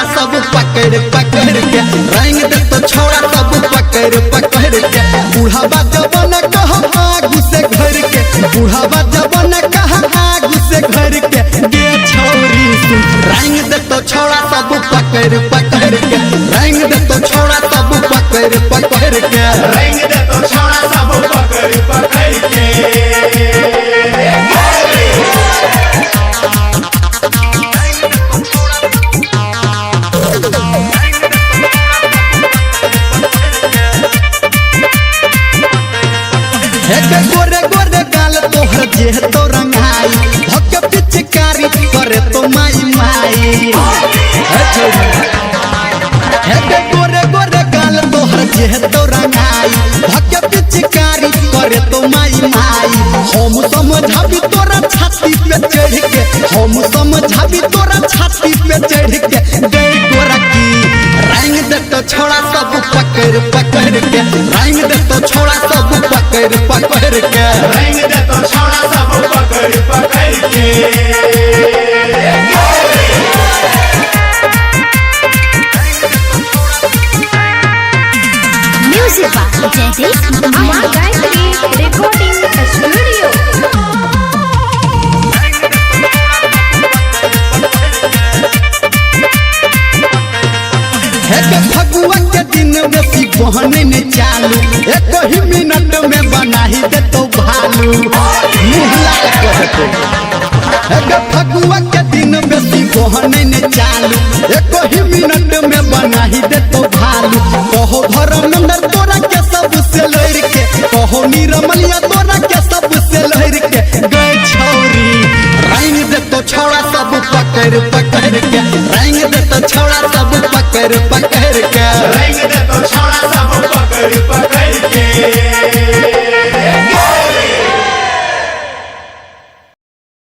छोड़ा सब पकड़ पकड़ के रंग दे तो छोड़ा सब पकड़ पकड़ के बुढ़ावा जवान कहा आगू से घर के बुढ़ावा जवान कहा आगू से घर के गे छोरी सुन रंग दे तो छोड़ा सब पकड़ पकड़ के रंग दे तो छोड़ा सब पकड़ पकड़ के रंग दे तो छोड़ा सब पकड़ पकड़ के गोरे गोरे गाल तोहर जे तो रंगाई भक्के पिचकारी करे तो माई माई गोरे गोरे गाल तोहर जे तो रंगाई भक्के पिचकारी करे तो माई माई हम समझाबी तोरा छाती पे चढ़ के हम समझाबी तोरा छाती पे चढ़ के गई गोरा की रंग दे तो छोड़ा सब पकड़ पकड़ के रंग दे तो छोड़ा सब पकड़ पकड़ के रंग दे तो छोड़ा सब पकड़ पकड़ के Music by Jaideep Gayatri Recording Studio. Phagua के दिन में सी बहने ने चालू एक ही मिनट में बना ही दे तो भालू मुहला कहते फगुआ के दिन में सी बहने ने चालू एक ही मिनट में बना ही दे तो भालू कहो धर्मेंद्र